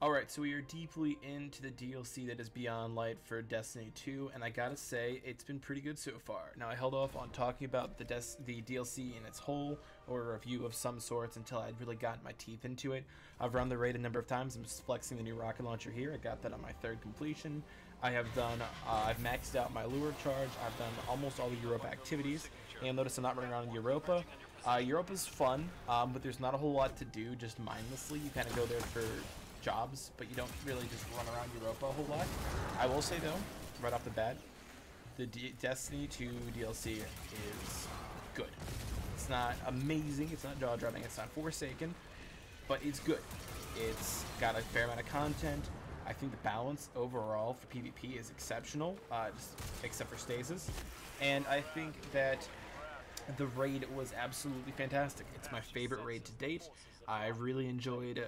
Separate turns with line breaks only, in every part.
Alright, so we are deeply into the DLC that is Beyond Light for Destiny 2, and I gotta say, it's been pretty good so far. Now, I held off on talking about the DLC in its whole, or a review of some sorts, until I'd really gotten my teeth into it. I've run the raid a number of times. I'm just flexing the new rocket launcher here. I got that on my third completion. I've maxed out my lure charge. I've done almost all the Europa activities, and you'll notice I'm not running around in Europa. Europa's fun, but there's not a whole lot to do just mindlessly. You kind of go there for jobs, but you don't really just run around Europa a whole lot. I will say though, right off the bat, the Destiny 2 DLC is good. It's not amazing, it's not jaw-dropping, it's not Forsaken, but it's good. It's got a fair amount of content. I think the balance overall for PvP is exceptional, just except for stasis. And I think that the raid was absolutely fantastic. It's my favorite raid to date. I really enjoyed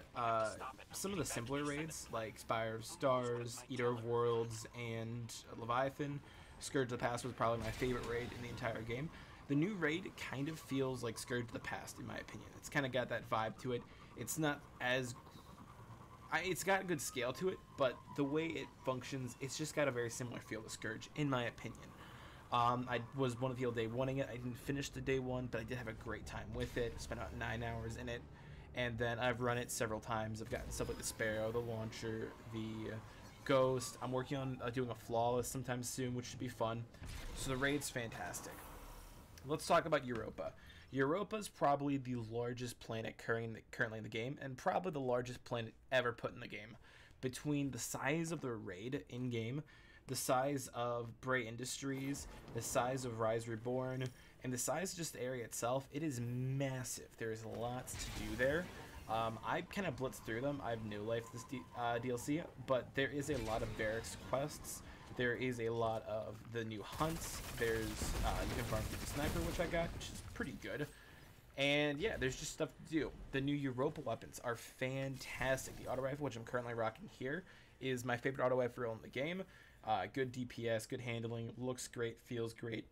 some of the simpler raids, like Spire of Stars, Eater of Worlds, and Leviathan. Scourge of the Past was probably my favorite raid in the entire game. The new raid kind of feels like Scourge of the Past, in my opinion. It's kind of got that vibe to it. It's not as... it's got a good scale to it, but the way it functions, it's just got a very similar feel to Scourge, in my opinion. I was one of the people day oneing it. I didn't finish the day one, but I did have a great time with it. Spent about 9 hours in it, and then I've run it several times. I've gotten stuff like the Sparrow, the Launcher, the Ghost. I'm working on doing a Flawless sometime soon, which should be fun. So the raid's fantastic. Let's talk about Europa. Europa is probably the largest planet currently in the game, and probably the largest planet ever put in the game. Between the size of the raid in-game, the size of Bray Industries, the size of Rise Reborn, and the size of just the area itself, it is massive. There's lots to do there. I kind of blitzed through them. I have no life this DLC, but there is a lot of barracks quests. There is a lot of the new hunts. There's you can farm through the sniper, which I got, which is pretty good. And yeah, there's just stuff to do. The new Europa weapons are fantastic. The auto rifle, which I'm currently rocking here, is my favorite auto rifle in the game. Good DPS, good handling, looks great, feels great,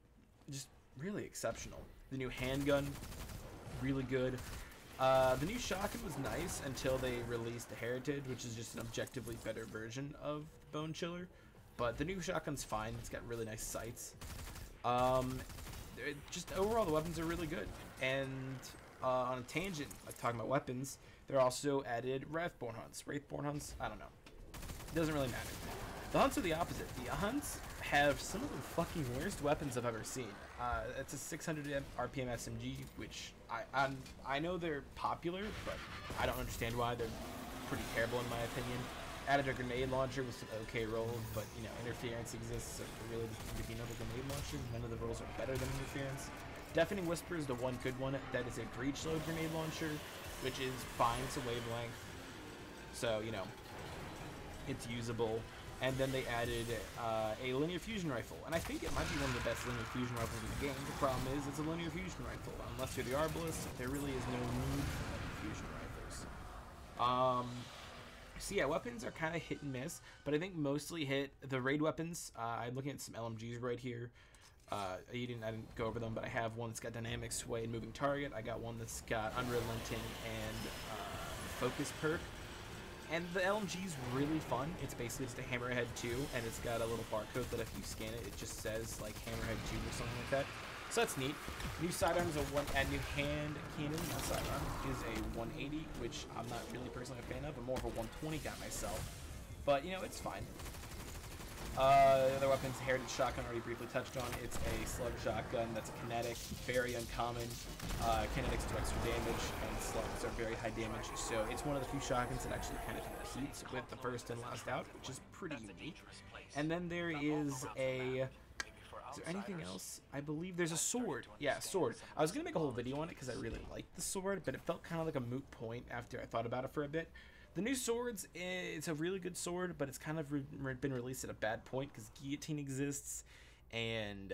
just really exceptional. The new handgun, really good. The new shotgun was nice until they released the Heritage, which is just an objectively better version of Bone Chiller. But the new shotgun's fine. It's got really nice sights. Just overall, the weapons are really good. And on a tangent, like talking about weapons, they're also added Wraithborn hunts. Wraithborn hunts, I don't know. It doesn't really matter. The hunts are the opposite. The hunts have some of the fucking worst weapons I've ever seen. It's a 600 RPM SMG, which I know they're popular, but I don't understand why. They're pretty terrible in my opinion. Added a grenade launcher with some okay rolls, but you know, interference exists, so really if you know the grenade launcher, none of the rolls are better than interference. Deafening Whisper is the one good one. That is a breach load grenade launcher, which is fine. It's a wavelength, so you know, it's usable. And then they added a linear fusion rifle, and I think it might be one of the best linear fusion rifles in the game. The problem is it's a linear fusion rifle. Unless you're the Arbalist, there really is no need for linear fusion rifles. So yeah, weapons are kind of hit and miss, but I think mostly hit the raid weapons. I'm looking at some LMGs right here. I didn't go over them, but I have one that's got dynamic sway and moving target. I got one that's got unrelenting and focus perk. And the LMG is really fun. It's basically just a Hammerhead 2, and it's got a little barcode that if you scan it, it just says like Hammerhead 2 or something like that. So that's neat. New sidearm is new hand cannon. Not sidearm is a 180, which I'm not really personally a fan of. I'm more of a 120 guy myself, but you know, it's fine. The other weapons, Heritage Shotgun, already briefly touched on. It's a slug shotgun that's a kinetic, very uncommon. Kinetics do extra damage, and slugs are very high damage, so it's one of the few shotguns that actually kind of competes with the first and last out, which is pretty unique. And then there is a... Is there anything else? I believe there's a sword. Yeah, sword. I was going to make a whole video on it because I really liked the sword, but it felt kind of like a moot point after I thought about it for a bit. The new swords, it's a really good sword, but it's kind of been released at a bad point because Guillotine exists and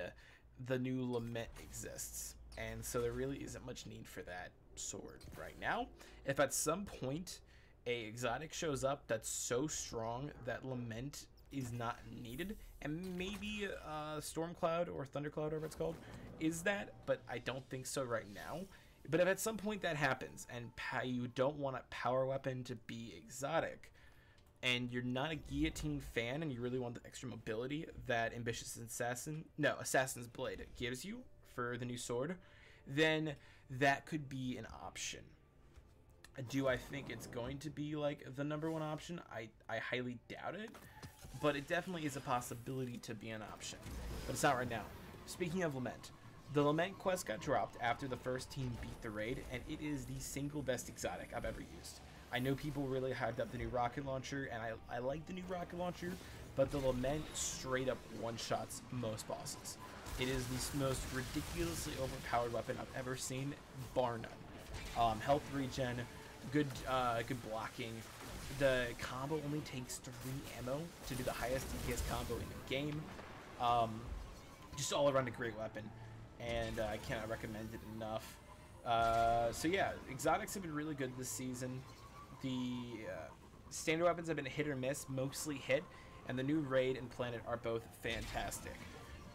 the new Lament exists. And so there really isn't much need for that sword right now. If at some point a exotic shows up that's so strong that Lament is not needed, and maybe Stormcloud or Thundercloud, whatever it's called, is that, but I don't think so right now. But if at some point that happens, and you don't want a power weapon to be exotic, and you're not a guillotine fan and you really want the extra mobility that Assassin's Blade gives you for the new sword, then that could be an option. Do I think it's going to be like the #1 option? I highly doubt it, but it definitely is a possibility to be an option. But it's not right now. Speaking of Lament, the Lament quest got dropped after the first team beat the raid, and it is the single best exotic I've ever used. I know people really hyped up the new rocket launcher, and I like the new rocket launcher, but the Lament straight up one-shots most bosses. It is the most ridiculously overpowered weapon I've ever seen, bar none. Health regen, good blocking. The combo only takes 3 ammo to do the highest DPS combo in the game. Just all around a great weapon, and I cannot recommend it enough. So yeah, exotics have been really good this season. The standard weapons have been hit or miss, mostly hit, and the new raid and planet are both fantastic.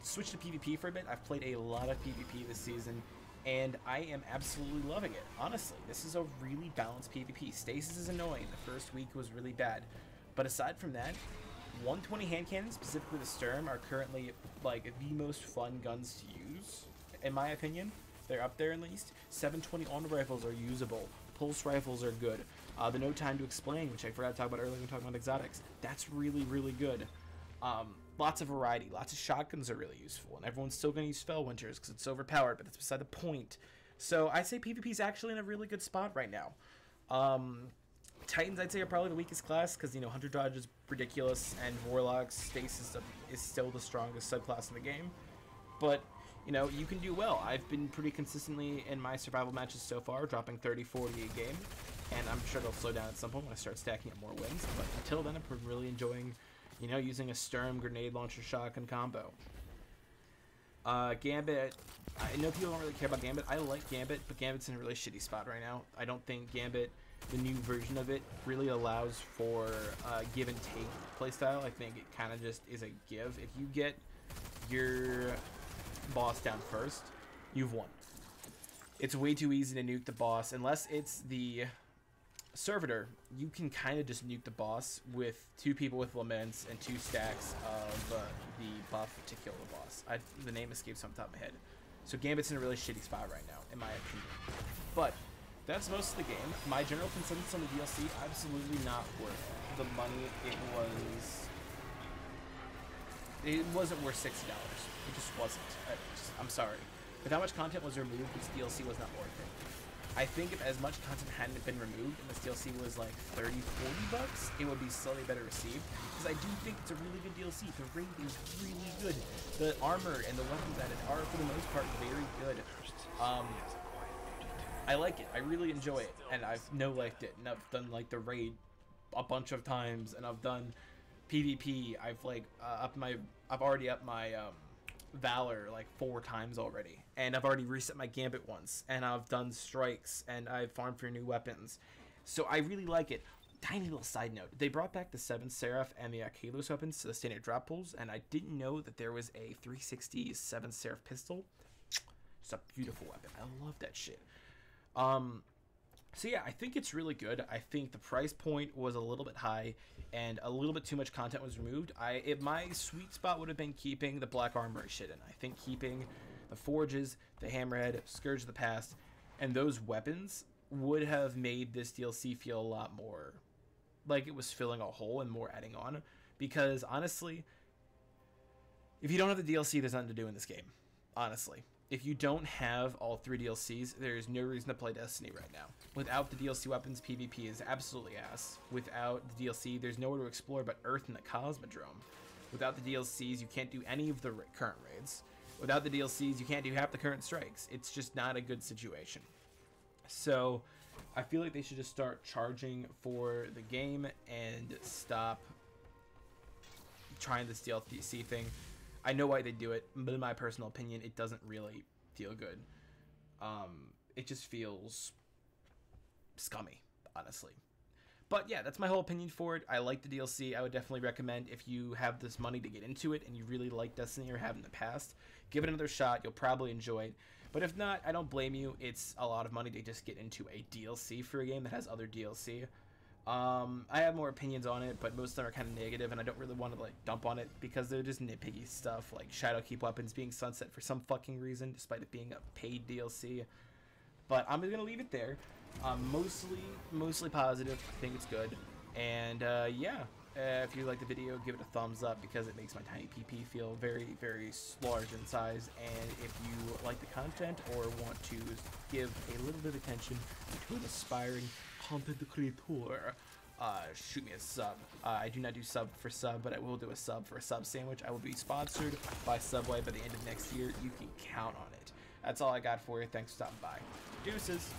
Switch to PvP for a bit. I've played a lot of PvP this season, and I am absolutely loving it. Honestly, this is a really balanced PvP. Stasis is annoying. The first week was really bad, but aside from that, 120 hand cannons, specifically the Sturm, are currently like the most fun guns to use, in my opinion. They're up there at least. 720 auto rifles are usable. Pulse rifles are good. The No Time to Explain, which I forgot to talk about earlier when we talking about exotics, that's really, really good. Lots of variety. Lots of shotguns are really useful, and everyone's still going to use Fellwinters because it's overpowered, but that's beside the point. So I'd say PvP is actually in a really good spot right now. Titans, I'd say, are probably the weakest class because, you know, Hunter Dodge is ridiculous, and Warlock's Stasis is still the strongest subclass in the game. But, you know, you can do well. I've been pretty consistently in my survival matches so far, dropping 30-40 a game, and I'm sure it'll slow down at some point when I start stacking up more wins. But until then, I'm really enjoying, you know, using a Sturm grenade launcher shotgun combo. Gambit, I know people don't really care about Gambit. I like Gambit, but Gambit's in a really shitty spot right now. I don't think Gambit, the new version of it, really allows for give and take playstyle. I think it kind of just is a give. If you get your boss down first, you've won. It's way too easy to nuke the boss unless it's the Servitor. You can kind of just nuke the boss with 2 people with laments and 2 stacks of the buff to kill the boss. The name escapes on top of my head. So Gambit's in a really shitty spot right now, in my opinion. But that's most of the game. My general consensus on the DLC, absolutely not worth the money. It wasn't worth $60. It just wasn't. I'm sorry. With how much content was removed, this DLC was not worth it. I think if as much content hadn't been removed and this DLC was like $30-40, it would be slightly better received. Because I do think it's a really good DLC. The raid is really good. The armor and the weapons added are, for the most part, very good. I like it. I really enjoy it, and I've no-lifed it. And I've done like the raid a bunch of times, and I've done PvP. I've already upped my Valor like 4 times already, and I've already reset my Gambit once, and I've done strikes, and I've farmed for new weapons. So I really like it. Tiny little side note, they brought back the 7 Seraph and the Kalos weapons to the standard drop pools, and I didn't know that there was a 360 7 Seraph pistol. It's a beautiful weapon. I love that shit. So yeah, I think it's really good. I think the price point was a little bit high, and a little bit too much content was removed. My sweet spot would have been keeping the Black Armory shit in. I think keeping the Forges, the Hammerhead, Scourge of the Past, and those weapons would have made this DLC feel a lot more like it was filling a hole and more adding on. Because honestly, if you don't have the DLC, there's nothing to do in this game. Honestly. If you don't have all 3 DLCs, there's no reason to play Destiny right now. Without the DLC weapons, PvP is absolutely ass. Without the DLC, there's nowhere to explore but Earth and the Cosmodrome. Without the DLCs, you can't do any of the current raids. Without the DLCs, you can't do half the current strikes. It's just not a good situation. So, I feel like they should just start charging for the game and stop trying this DLC thing. I know why they do it, but in my personal opinion, it doesn't really feel good. It just feels scummy, honestly. But yeah, that's my whole opinion for it. I like the DLC. I would definitely recommend, if you have this money to get into it and you really like Destiny or have in the past, give it another shot. You'll probably enjoy it. But if not, I don't blame you. It's a lot of money to just get into a DLC for a game that has other DLC. I have more opinions on it, but most of them are kind of negative, and I don't really want to like dump on it because they're just nitpicky stuff, like Shadowkeep weapons being sunset for some fucking reason, despite it being a paid DLC. But I'm gonna leave it there. Mostly positive. I think it's good, and yeah. If you like the video, give it a thumbs up because it makes my tiny PP feel very, very large in size. And if you like the content or want to give a little bit of attention to an aspiring content creator, shoot me a sub. I do not do sub for sub, but I will do a sub for a sub sandwich. I will be sponsored by Subway by the end of next year. You can count on it. That's all I got for you. Thanks for stopping by. Deuces.